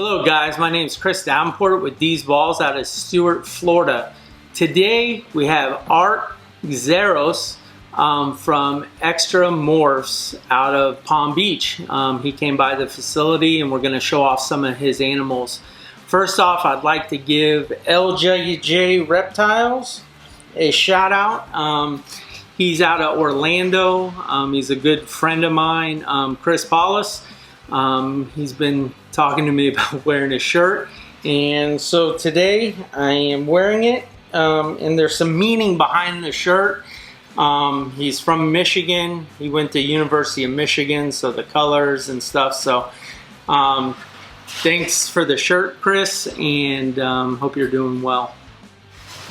Hello guys, my name is Chris Davenport with These Balls out of Stuart, Florida. Today we have Art Xeros from XtraMorphs out of Palm Beach. He came by the facility and we're going to show off some of his animals. First off, I'd like to give LJJ Reptiles a shout out. He's out of Orlando. He's a good friend of mine, Chris Paulus. He's been talking to me about wearing a shirt, and so today I am wearing it, and there's some meaning behind the shirt. He's from Michigan. He went to University of Michigan, so the colors and stuff. So thanks for the shirt, Chris, and hope you're doing well.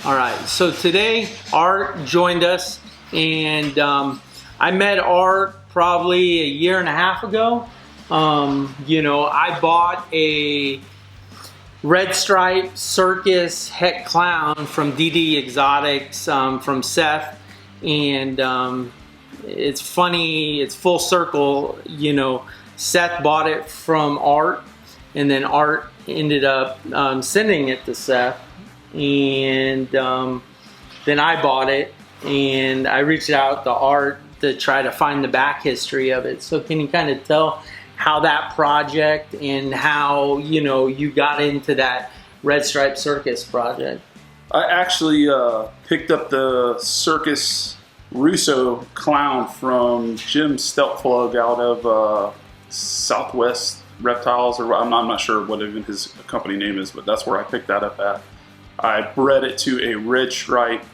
All right, so today Art joined us, and I met Art probably a year and a half ago. I bought a red stripe circus het clown from DD Exotics from Seth, and it's funny, it's full circle. Seth bought it from Art, and then Art ended up sending it to Seth, and then I bought it, and I reached out to Art to try to find the back history of it. So can you kind of tell how that project and how you got into that red stripe circus project? I actually picked up the Circus Russo clown from Jim Steltplug out of Southwest Reptiles, or I'm not sure what even his company name is, but that's where I picked that up at. I bred it to a red stripe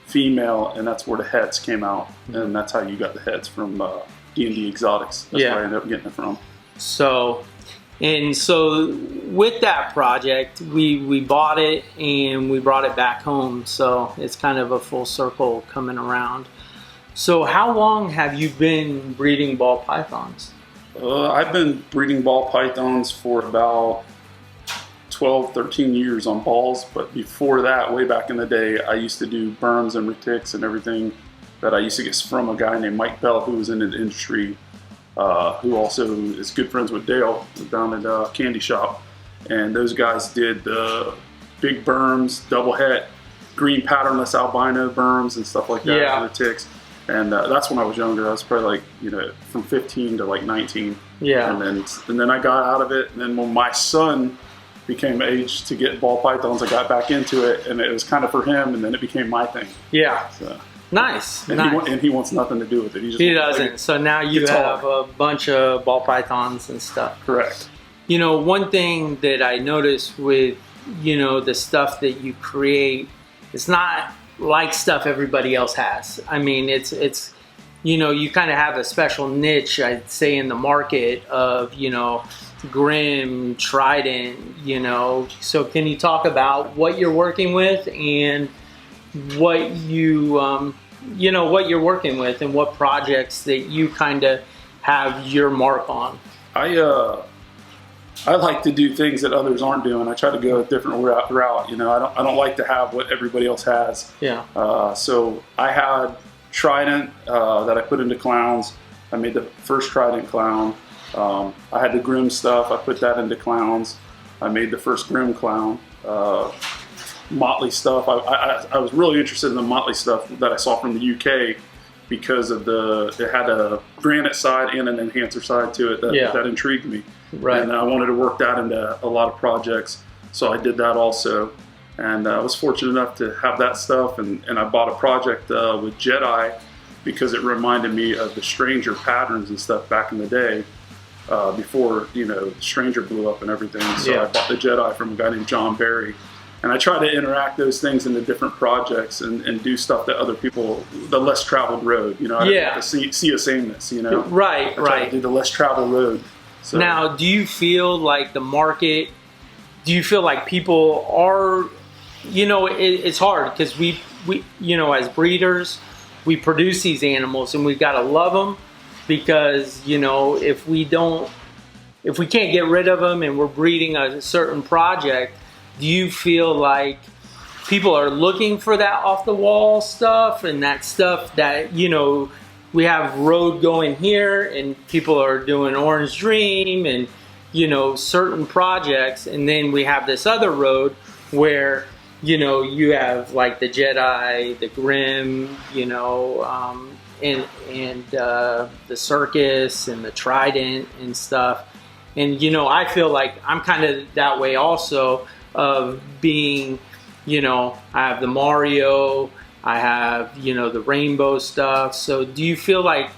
female, and that's where the heads came out, and that's how you got the heads from D&D Exotics. That's where I ended up getting it from. So with that project, we bought it and we brought it back home. So it's kind of a full circle coming around. So how long have you been breeding ball pythons? I've been breeding ball pythons for about 12, 13 years on balls. But before that, way back in the day, I used to do berms and retics and everything that I used to get from a guy named Mike Bell, who was in the industry. Who also is good friends with Dale down at Candy Shop, and those guys did the big berms, double het, green patternless albino berms and stuff like that for the ticks. And that's when I was younger. I was probably like from 15 to like 19. Yeah. And then I got out of it. And then when my son became age to get ball pythons, I got back into it, and it was kind of for him, and then it became my thing. Yeah. So. Nice. And he wants nothing to do with it. He doesn't. So now you have a bunch of ball pythons and stuff. Correct. One thing that I noticed with, the stuff that you create, it's not like stuff everybody else has. I mean, it's you kind of have a special niche, I'd say, in the market of, Grim, Trident, So can you talk about what you're working with and what what you're working with and what projects that you kind of have your mark on? I like to do things that others aren't doing. I try to go a different route. I don't like to have what everybody else has. Yeah. So I had Trident that I put into clowns. I made the first Trident clown. I had the Grim stuff. I put that into clowns. I made the first Grim clown. Motley stuff. I was really interested in the Motley stuff that I saw from the UK because of it had a granite side and an enhancer side to it that intrigued me. Right. And I wanted to work that into a lot of projects, so I did that also. And I was fortunate enough to have that stuff, and I bought a project with Jedi because it reminded me of the Stranger patterns and stuff back in the day before Stranger blew up and everything. So I bought the Jedi from a guy named John Barry. And I try to interact those things into different projects and do stuff that other people, the less traveled road, I have to see a sameness, Right, I try to do the less traveled road. So. Now, do you feel like the market, do you feel like people are, it's hard because we as breeders, we produce these animals and we've got to love them because, if we can't get rid of them and we're breeding a certain project, do you feel like people are looking for that off-the-wall stuff and that stuff that, we have road going here and people are doing Orange Dream and you know, certain projects, and then we have this other road where, you know, you have like the Jedi, the Grim, you know, and the Circus and the Trident and stuff. And, you know, I feel like I'm kind of that way also, of being, you know, I have the Mario, I have, you know, the rainbow stuff. So do you feel like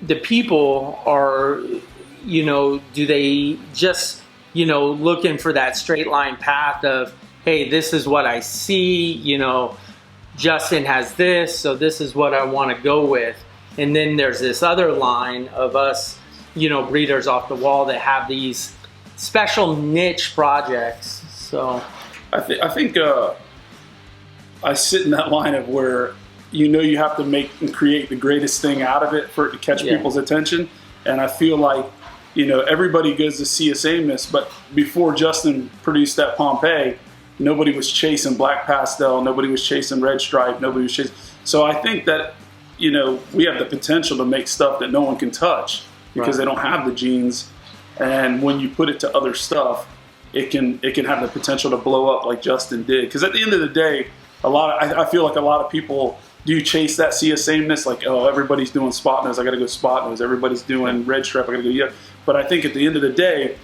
the people are, you know, do they just, you know, looking for that straight line path of, hey, this is what I see, you know, Justin has this, so this is what I want to go with. And then there's this other line of us, you know, breeders off the wall that have these special niche projects. So I think I sit in that line of where, you know, you have to make and create the greatest thing out of it for it to catch people's attention. And I feel like, you know, everybody goes to see a sameness, but before Justin produced that Pompeii, nobody was chasing black pastel, nobody was chasing red stripe, nobody was chasing. So I think that, you know, we have the potential to make stuff that no one can touch because they don't have the genes. And when you put it to other stuff, it can have the potential to blow up like Justin did. Because at the end of the day, I feel like a lot of people do chase that sea of sameness, like, oh, everybody's doing spot nose, I got to go spot nose. Everybody's doing red stripe, I got to go. But I think at the end of the day,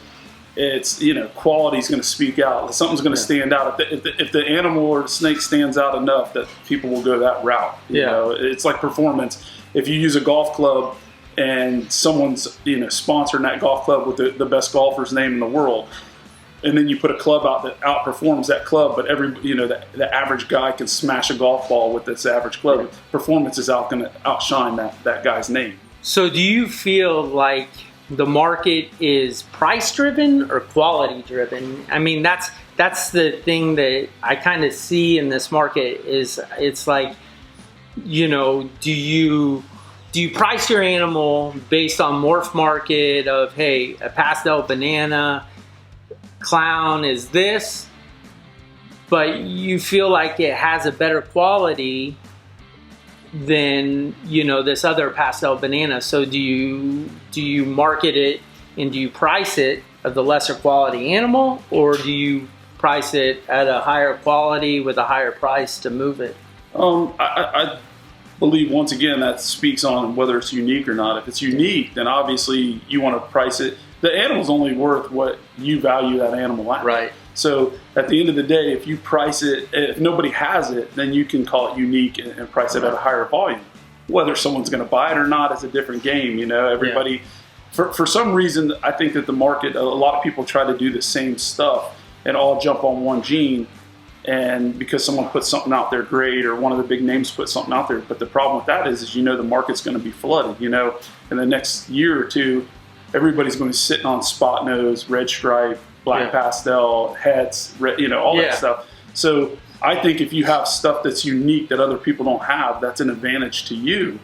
it's, you know, quality is going to speak out. Something's going to stand out. If the animal or the snake stands out enough, that people will go that route. You know, it's like performance. If you use a golf club and someone's, you know, sponsoring that golf club with the best golfer's name in the world, and then you put a club out that outperforms that club, but the average guy can smash a golf ball with this average club. Performance is going to outshine that guy's name. So do you feel like the market is price driven or quality driven? I mean, that's the thing that I kind of see in this market is, it's like, you know, do you price your animal based on MorphMarket of, hey, a pastel banana clown is this, but you feel like it has a better quality than, you know, this other pastel banana. So do you market it and do you price it of the lesser quality animal, or do you price it at a higher quality with a higher price to move it? I believe, once again, that speaks on whether it's unique or not. If it's unique, then obviously you want to price it. The animal's only worth what you value that animal at. Right. So at the end of the day, if you price it, if nobody has it, then you can call it unique and price it at a higher volume. Whether someone's going to buy it or not is a different game. You know, everybody, for some reason, I think that the market, a lot of people try to do the same stuff and all jump on one gene. And because someone puts something out there great, or one of the big names put something out there. But the problem with that is you know, the market's going to be flooded. You know, in the next year or two, everybody's going to be sitting on spot nose, red stripe, black pastel, heads, red, you know, all that stuff. So I think if you have stuff that's unique that other people don't have, that's an advantage to you.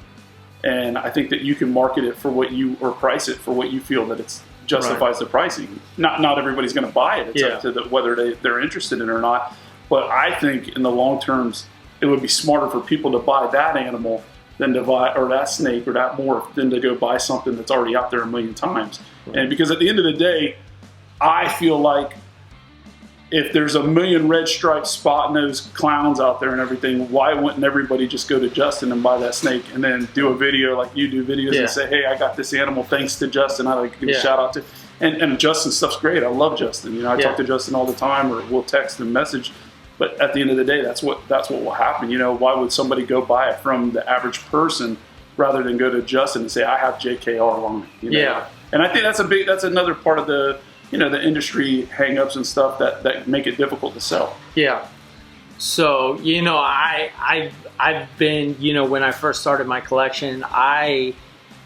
And I think that you can market it for what you, or price it for what you feel that it justifies the pricing. Not everybody's going to buy it. It's up to whether they're interested in it or not. But I think in the long terms, it would be smarter for people to buy that animal than to buy, or that snake or that morph, than to go buy something that's already out there a million times. And because at the end of the day, I feel like if there's a million red striped spot nose clowns out there and everything, why wouldn't everybody just go to Justin and buy that snake and then do a video like you do videos and say, hey, I got this animal thanks to Justin. I'd like to give a shout out to. And Justin's stuff's great. I love Justin. You know, I talk to Justin all the time, or we'll text and message. But at the end of the day, that's what will happen. You know, why would somebody go buy it from the average person rather than go to Justin and say, I have JKR on it? You know? And I think that's another part of the, you know, the industry hang-ups and stuff that make it difficult to sell. Yeah. So, you know, I've been, you know, when I first started my collection, I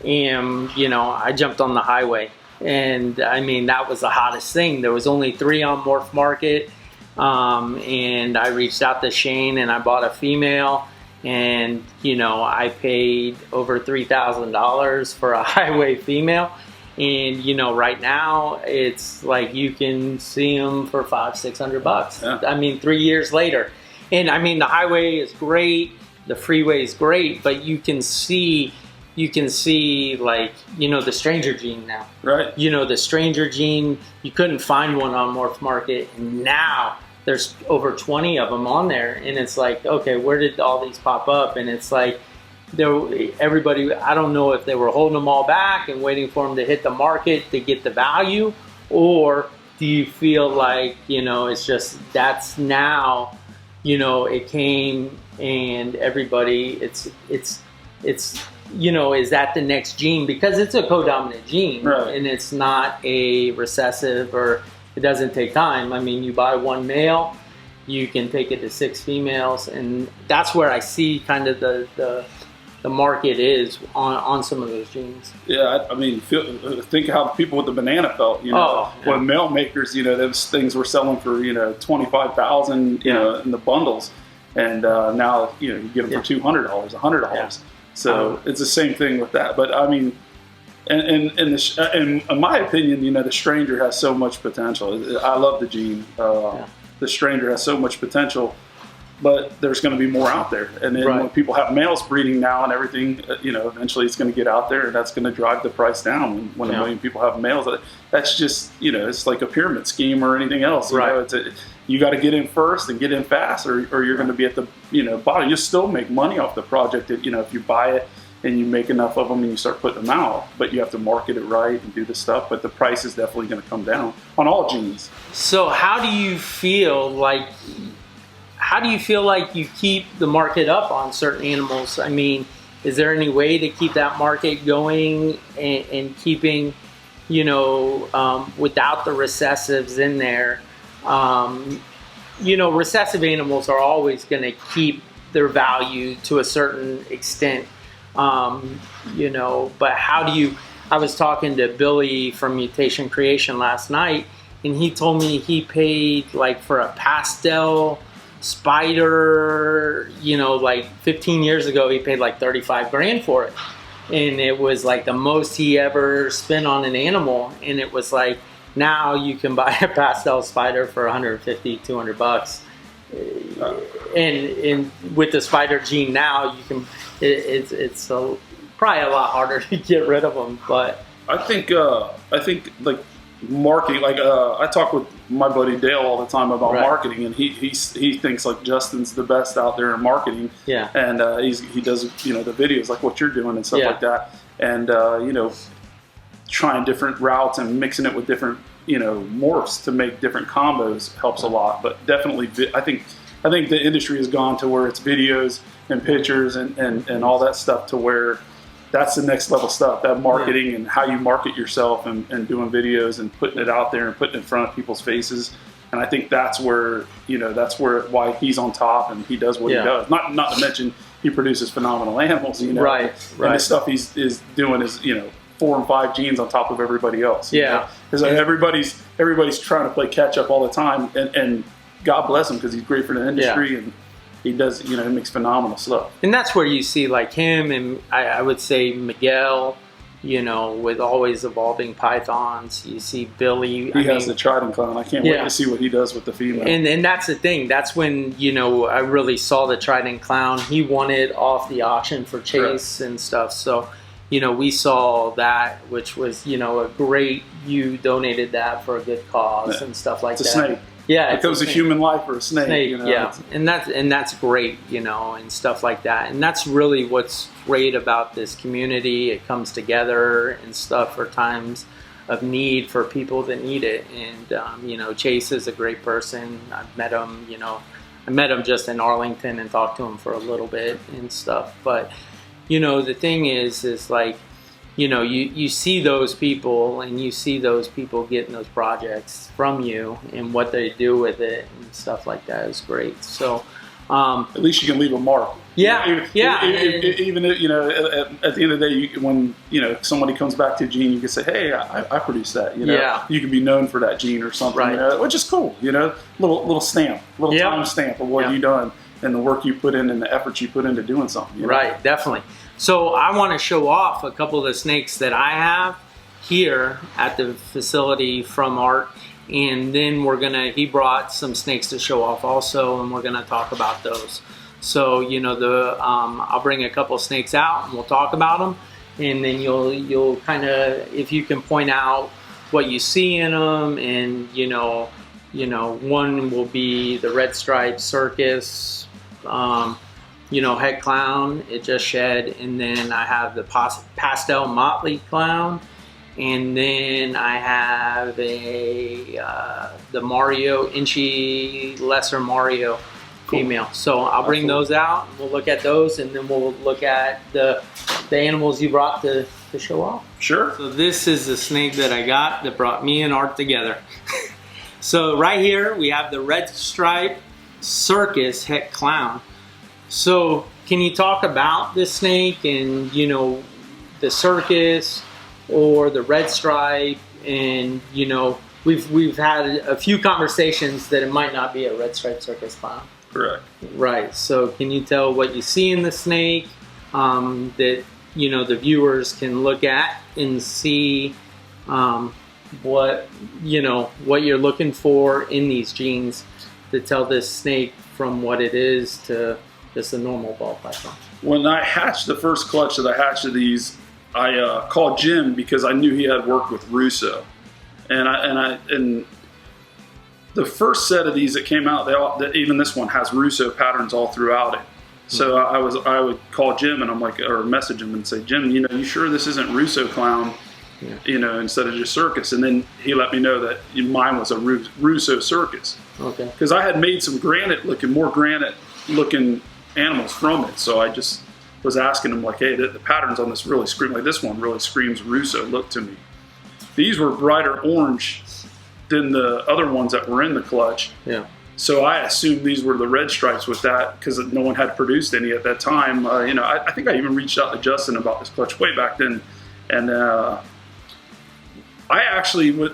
jumped on the highway. And I mean, that was the hottest thing. There was only 3 on MorphMarket. And I reached out to Shane and I bought a female, and, you know, I paid over $3,000 for a highway female. And, you know, right now it's like you can see them for $500-600. Yeah. I mean, 3 years later. And I mean, the highway is great. The freeway is great, but you can see, you can see, like, the stranger gene now. Right. The stranger gene, you couldn't find one on MorphMarket, and now there's over 20 of them on there, and it's like, okay, where did all these pop up? And it's like, everybody, I don't know if they were holding them all back and waiting for them to hit the market to get the value, or do you feel like, it's just, that's now, it came and everybody, it's is that the next gene? Because it's a codominant gene, right, and it's not a recessive, or it doesn't take time. I mean, you buy one male, you can take it to 6 females, and that's where I see kind of the market is on some of those genes. Yeah, I mean, think how people with the banana felt. When male makers, those things were selling for 25,000, in the bundles, and now you get them for $200, $100. Yeah. So it's the same thing with that. But I mean, in my opinion, the stranger has so much potential. I love the gene. The stranger has so much potential, but there's going to be more out there. And then when people have males breeding now and everything, eventually it's going to get out there, and that's going to drive the price down. When 1 million people have males, that's just, it's like a pyramid scheme or anything else. You got to get in first and get in fast, or you're going to be at the bottom. You still make money off the project. If you buy it and you make enough of them and you start putting them out, but you have to market it right and do the stuff. But the price is definitely going to come down on all genes. So how do you feel like you keep the market up on certain animals? I mean, is there any way to keep that market going and keeping, without the recessives in there? Recessive animals are always going to keep their value to a certain extent, but how do you, I was talking to Billy from Mutation Creation last night, and he told me he paid, like, for a pastel spider, like 15 years ago, he paid like 35 grand for it. And it was like the most he ever spent on an animal. And it was like, now you can buy a pastel spider for 150, 200 bucks. And with the spider gene now, you can, it's probably a lot harder to get rid of them. But I think like marketing, like I talk with my buddy Dale all the time about marketing, and he thinks like Justin's the best out there in marketing. Yeah. And he does the videos like what you're doing and stuff like that, and trying different routes and mixing it with different morphs to make different combos helps a lot. But definitely, I think the industry has gone to where it's videos and pictures and all that stuff, to where that's the next level stuff, that marketing and how you market yourself and doing videos and putting it out there and putting it in front of people's faces. And I think that's where, why he's on top and he does what he does. Not to mention he produces phenomenal animals, Right. And the stuff he's doing is, 4 and 5 genes on top of everybody else. Because everybody's trying to play catch up all the time, and God bless him, because he's great for the industry and he does, he makes phenomenal stuff. And that's where you see like him, and I would say Miguel, with always evolving pythons. You see Billy. He has the Trident clown. I can't wait to see what he does with the female. And that's the thing. That's when, I really saw the Trident clown. He won it off the auction for chase and stuff. So, we saw that, which was, a great, you donated that for a good cause and stuff like that. It's a snake. Yeah, it was a human life or a snake. And that's great, and stuff like that. And that's really what's great about this community. It comes together and stuff for times of need for people that need it. And Chase is a great person. I've met him. I met him just in Arlington and talked to him for a little bit and stuff. But the thing is like, you see those people, and you see those people getting those projects from you, and what they do with it and stuff like that is great. So at least you can leave a mark. Even at the end of the day, when somebody comes back to a gene, you can say, hey, I produced that. You can be known for that gene or something, which is cool. Little stamp, time stamp of what you've done and the work you put in and the effort you put into doing something. Right, definitely. So I want to show off a couple of the snakes that I have here at the facility from Art, and then he brought some snakes to show off also, and we're gonna talk about those. So I'll bring a couple of snakes out and we'll talk about them, and then you'll kind of, if you can point out what you see in them, and one will be the red stripe circus, het clown, it just shed, and then I have the pastel Motley clown, and then I have the Mario Inchi lesser Mario female. So I'll bring those out. We'll look at those, and then we'll look at the animals you brought to show off. Sure. So this is the snake that I got that brought me and Art together. So right here we have the red stripe circus het clown. So can you talk about this snake and the circus or the red stripe? And we've had a few conversations that it might not be a red stripe circus clown. Correct. Right. So can you tell what you see in the snake, that the viewers can look at and see what you're looking for in these genes to tell this snake from what it is to just a normal ball python? When I hatched the first clutch that I hatched of these, I called Jim because I knew he had worked with Russo, and the first set of these that came out, even this one has Russo patterns all throughout it. So I would call Jim and or message him and say, Jim, you sure this isn't Russo clown? Yeah. Instead of just circus. And then he let me know that mine was a Russo circus. Okay. Because I had made some more granite looking animals from it. So I just was asking him hey, the patterns on this really scream, this one really screams Russo look to me. These were brighter orange than the other ones that were in the clutch. Yeah. So I assumed these were the red stripes with that because no one had produced any at that time. I think I even reached out to Justin about this clutch way back then. And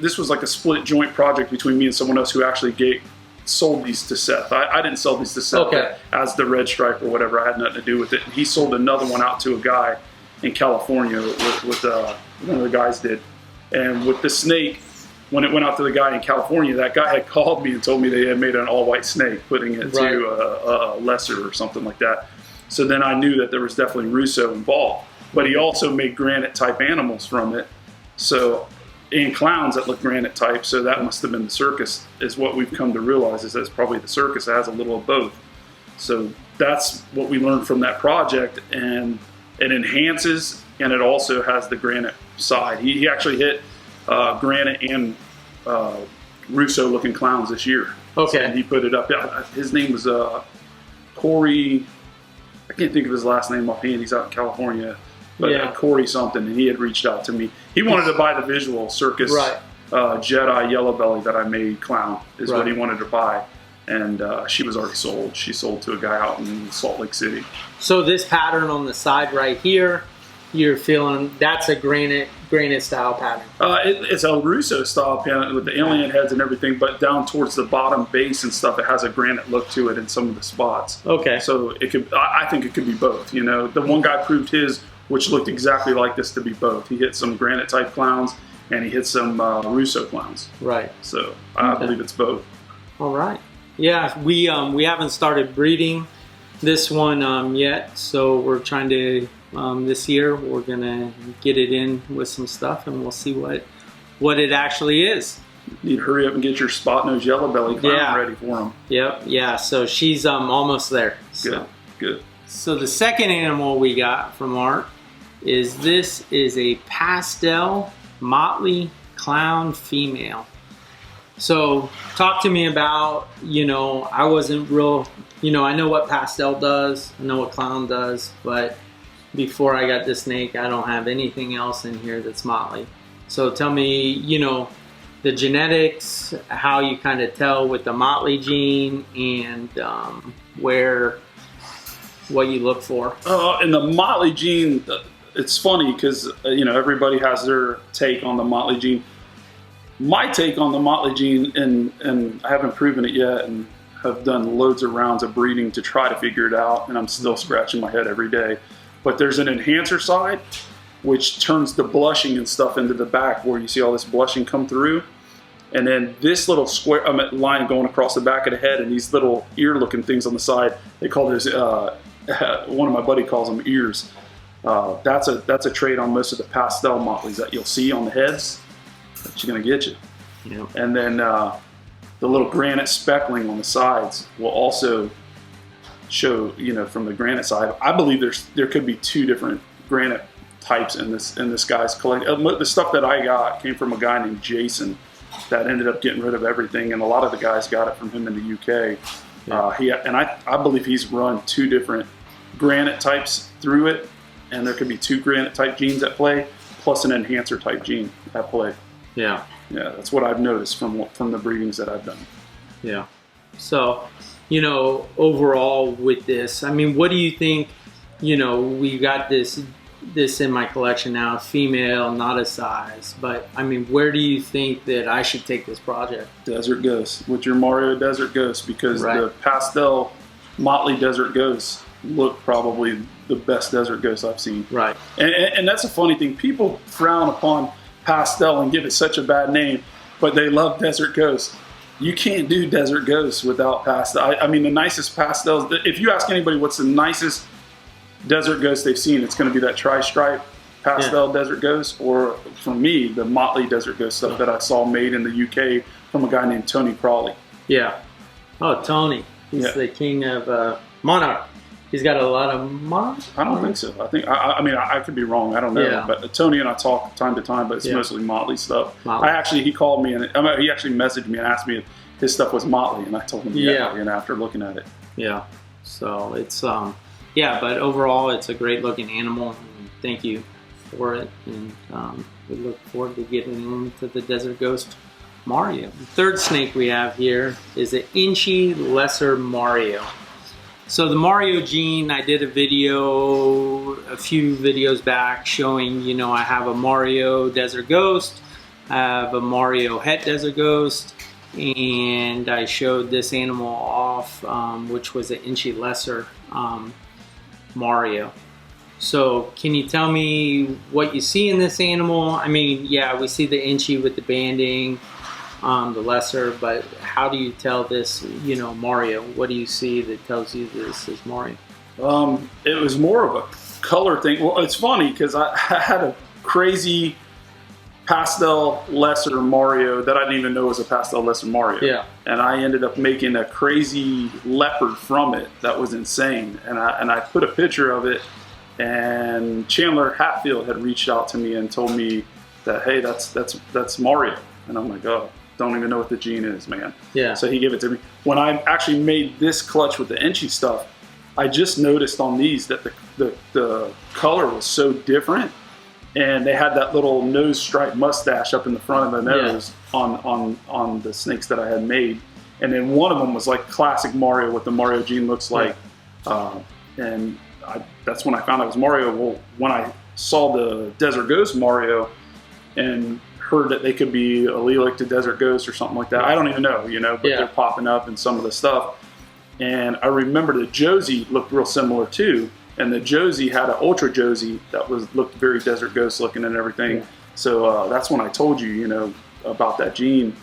this was like a split joint project between me and someone else who actually sold these to Seth. I didn't sell these to Seth as the red stripe or whatever. I had nothing to do with it. He sold another one out to a guy in California with one of the guys did. And with the snake, when it went out to the guy in California, that guy had called me and told me they had made an all-white snake, putting it to a lesser or something like that. So then I knew that there was definitely Russo involved. But he also made granite-type animals from it, and clowns that look granite-type, so that must have been the circus, is what we've come to realize, is that's probably the circus that has a little of both. So that's what we learned from that project, and it enhances, and it also has the granite side. He actually hit granite and Russo-looking clowns this year. Okay. And he put it up. His name was Corey. I can't think of his last name offhand. He's out in California. But Corey something, and he had reached out to me. He wanted to buy the visual circus Jedi yellow belly that I made clown is what he wanted to buy. And she was already sold. She sold to a guy out in Salt Lake City. So this pattern on the side right here, you're feeling that's a granite style pattern. It's a Russo style pattern with the alien heads and everything, but down towards the bottom base and stuff, it has a granite look to it in some of the spots. Okay. So it could. I think it could be both. The one guy proved his, which looked exactly like this, to be both. He hit some granite type clowns and he hit some Russo clowns. Right. So I believe it's both. All right. Yeah, we haven't started breeding this one yet, so we're trying to this year we're gonna get it in with some stuff, and we'll see what it actually is. You need to hurry up and get your spot nose yellow belly clown ready for them. Yep. Yeah. So she's almost there. So. Good. So the second animal we got from Art is a pastel Motley clown female. So talk to me about, I wasn't real, I know what pastel does, I know what clown does, but before I got this snake, I don't have anything else in here that's Motley. So tell me, the genetics, how you kind of tell with the Motley gene, and what you look for. In the Motley gene, it's funny because, everybody has their take on the Motley gene. My take on the Motley gene, and I haven't proven it yet, and have done loads of rounds of breeding to try to figure it out, and I'm still scratching my head every day. But there's an enhancer side, which turns the blushing and stuff into the back, where you see all this blushing come through. And then this little square line going across the back of the head, and these little ear-looking things on the side, they call those, one of my buddy calls them ears. That's a trait on most of the pastel Motleys that you'll see on the heads. That's gonna get you. Yeah. And then the little granite speckling on the sides will also show, from the granite side. I believe there could be 2 different granite types in this guy's collection. The stuff that I got came from a guy named Jason that ended up getting rid of everything, and a lot of the guys got it from him in the UK. Yeah. I believe he's run 2 different granite types through it, and there could be 2 granite type genes at play, plus an enhancer type gene at play. Yeah. Yeah, that's what I've noticed from the breedings that I've done. Yeah. So, overall with this, I mean, what do you think? We got this in my collection now, female, not a size, but I mean, where do you think that I should take this project? Desert Ghost, with your Mario Desert Ghost, because the pastel Motley Desert Ghosts look probably the best Desert Ghost I've seen. Right. And that's a funny thing. People frown upon pastel and give it such a bad name, but they love Desert Ghost. You can't do Desert Ghost without pastel. I mean, the nicest pastels, if you ask anybody what's the nicest Desert Ghost they've seen, it's going to be that tri-stripe pastel Desert Ghost, or for me, the Motley Desert Ghost stuff that I saw made in the UK from a guy named Tony Crawley. Yeah. Oh, Tony. He's the king of Monarch. He's got a lot of Monarchs? I don't think so. I mean, I could be wrong. I don't know. Yeah. But Tony and I talk time to time, but it's mostly Motley stuff. Motley. He called me, and he actually messaged me and asked me if his stuff was Motley, and I told him after looking at it. Yeah. So it's but overall it's a great looking animal, and thank you for it, and we look forward to getting into the Desert Ghost Mario. The third snake we have here is an Inchi Lesser Mario. So the Mario gene, I did a few videos back showing, I have a Mario Desert Ghost, I have a Mario Het Desert Ghost, and I showed this animal off, which was an Inchi Lesser Mario. So can you tell me what you see in this animal? I mean, yeah, we see the Inchi with the banding, the lesser, but how do you tell this, Mario? What do you see that tells you this is Mario? It was more of a color thing. Well, it's funny because I had a crazy pastel lesser Mario that I didn't even know was a pastel lesser Mario. Yeah. And I ended up making a crazy leopard from it that was insane. And I put a picture of it, and Chandler Hatfield had reached out to me and told me that, hey, that's Mario. And I'm like, oh, don't even know what the gene is, man. Yeah. So he gave it to me. When I actually made this clutch with the Inchi stuff, I just noticed on these that the color was so different, and they had that little nose stripe mustache up in the front of the nose on the snakes that I had made. And then one of them was like classic Mario, what the Mario gene looks like. And that's when I found out it was Mario. Well, when I saw the Desert Ghost Mario and heard that they could be allelic to Desert Ghost or something like that, I don't even know, but they're popping up in some of the stuff. And I remember the Josie looked real similar too. And the Josie had an Ultra Josie that looked very Desert Ghost looking and everything. Yeah. So that's when I told you, about that gene.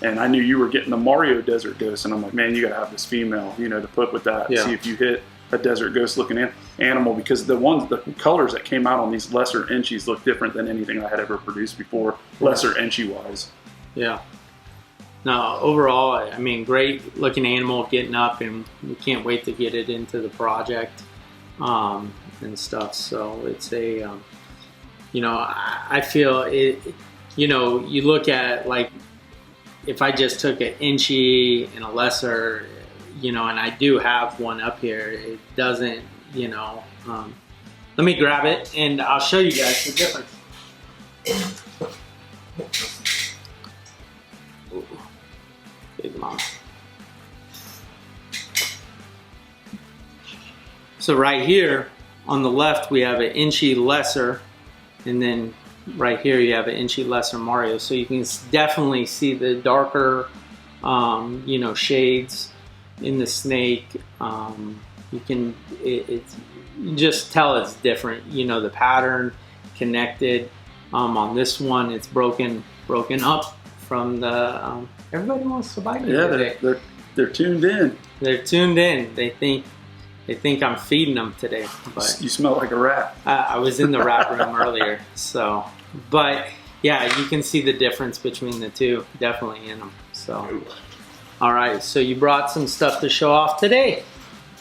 And I knew you were getting the Mario Desert Ghost. And I'm like, man, you got to have this female, to put with that. See if you hit a Desert Ghost looking animal, because the colors that came out on these lesser Inchis look different than anything I had ever produced before, lesser Inchi wise. Yeah. No, overall, I mean, great looking animal getting up, and we can't wait to get it into the project and stuff. So it's a, I feel it, you look at, like, if I just took an Inchi and a lesser, and I do have one up here, it doesn't, let me grab it and I'll show you guys the difference. Ooh, big mom. So right here on the left we have an Inchi lesser, and then right here you have an Inchi lesser Mario. So you can definitely see the darker, shades in the snake. You can you just tell it's different. The pattern connected. On this one, it's broken up from the. Everybody wants to bite you. Yeah, they're tuned in. They're tuned in. They think They think I'm feeding them today. But you smell like a rat. I was in the rat room earlier, so. But yeah, you can see the difference between the two, definitely in them. So, all right. So you brought some stuff to show off today.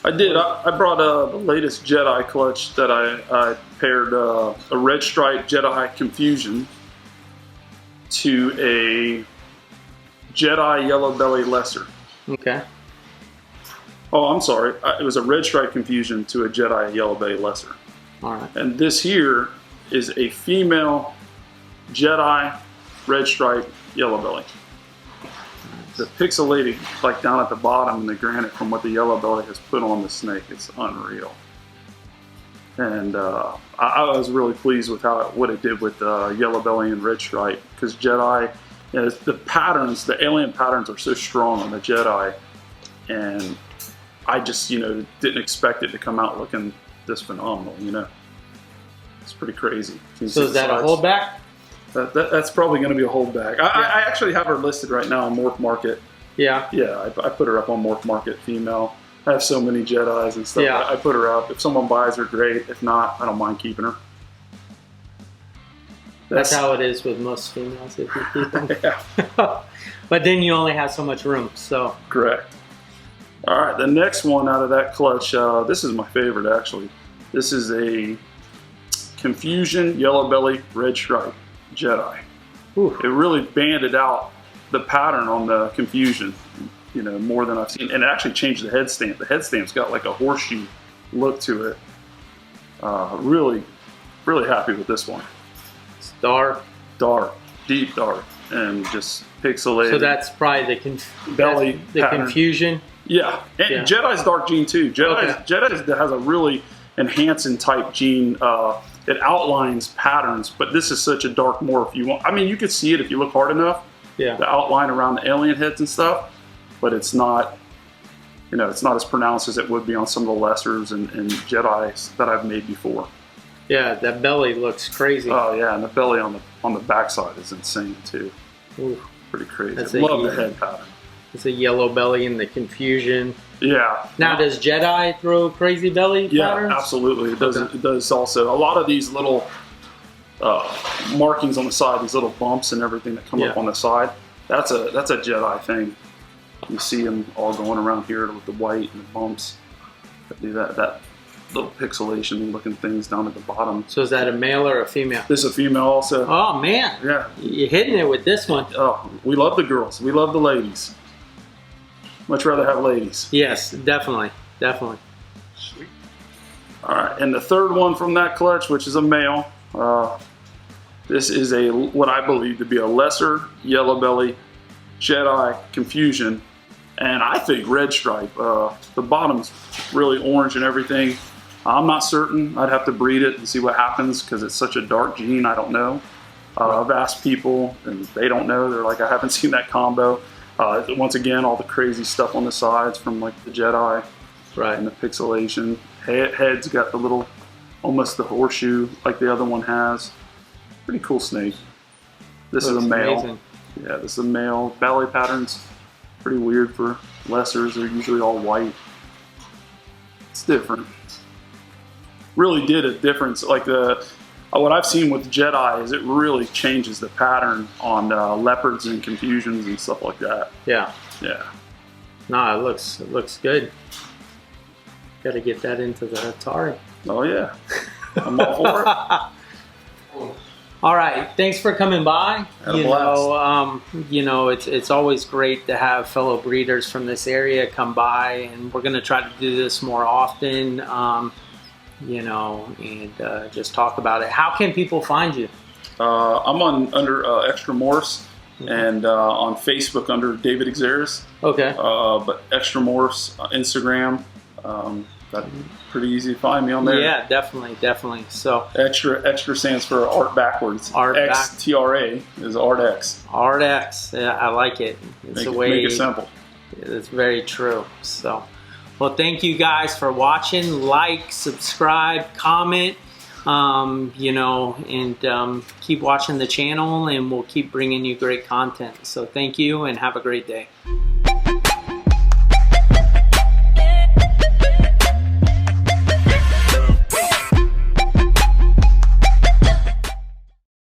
I did. I brought the latest Jedi clutch that I paired a red stripe Jedi Confusion to a Jedi Yellow Belly Lesser. Okay. Oh, I'm sorry. It was a red stripe Confusion to a Jedi Yellow Belly Lesser. All right. And this here is a female Jedi red stripe Yellow Belly. The pixelated, like down at the bottom in the granite from what the Yellow Belly has put on the snake, it's unreal. And I was really pleased with what it did with Yellow Belly and red stripe, because Jedi, you know, the patterns, the alien patterns are so strong on the Jedi, and I just, you know, didn't expect it to come out looking this phenomenal, you know. It's pretty crazy. So is that a holdback? That's probably going to be a holdback. I actually have her listed right now on MorphMarket. Yeah. Yeah, I put her up on MorphMarket female. I have so many Jedis and stuff. Yeah. I put her up. If someone buys her, great. If not, I don't mind keeping her. That's how it is with most females, if you keep them. Yeah. But then you only have so much room, so. Correct. All right, the next one out of that clutch, this is my favorite actually. This is a Confusion Yellow Belly Red Stripe Jedi. Ooh. It really banded out the pattern on the Confusion, you know, more than I've seen. And it actually changed the head stamp. The head stamp's got like a horseshoe look to it. Really, really happy with this one. It's dark. Dark, deep dark, and just pixelated. So that's probably the belly the pattern. Confusion. Yeah, and Yeah. Jedi's dark gene too. Jedi's Okay. has a really enhancing type gene. It outlines patterns, but this is such a dark morph. I mean, you could see it if you look hard enough. Yeah. The outline around the alien heads and stuff, but it's not, you know, it's not as pronounced as it would be on some of the lessers and Jedis that I've made before. Yeah, that belly looks crazy. Oh yeah, and the belly on the backside is insane too. Ooh. Pretty crazy. That's Love the head pattern. It's a yellow belly in the Confusion. Yeah. Now, does Jedi throw crazy belly patterns? Yeah, absolutely. It does. It does also. A lot of these little markings on the side, these little bumps and everything that come up on the side. That's a Jedi thing. You see them all going around here with the white and the bumps. That do that little pixelation looking things down at the bottom. So is that a male or a female? This is a female also. Oh man. Yeah. You're hitting it with this one. Oh, we love the girls. We love the ladies. Much rather have ladies. Yes, definitely. Definitely. Sweet. All right, and the third one from that clutch, which is a male. This is what I believe to be a lesser yellow belly Jedi Confusion, and I think red stripe. The bottom's really orange and everything. I'm not certain. I'd have to breed it and see what happens because it's such a dark gene. I don't know. I've asked people and they don't know. They're like, I haven't seen that combo. Once again, all the crazy stuff on the sides from like the Jedi, right? And the pixelation. Head's got the little, almost the horseshoe like the other one has. Pretty cool snake. This is a male. Amazing. Yeah, this is a male. Belly pattern's pretty weird for lessers. They're usually all white. It's different. Really did a difference. Like what I've seen with Jedi is it really changes the pattern on leopards and Confusions and stuff like that. Yeah. Yeah. No, it looks good. Got to get that into the Atari. Oh yeah. I'm all for it. All right, thanks for coming by. You know, it's always great to have fellow breeders from this area come by, and we're going to try to do this more often. You know, and just talk about it. How can people find you? I'm under XtraMorphs, and on Facebook under David Xeris. Okay. But XtraMorphs, Instagram, that's pretty easy to find me on there. Yeah, definitely. So Xtra stands for art backwards. XTRA is ArtX. ArtX. Yeah, I like it. It's make it simple. It's very true. So. Well, thank you guys for watching. Like, subscribe, comment, you know, and keep watching the channel, and we'll keep bringing you great content. So thank you and have a great day.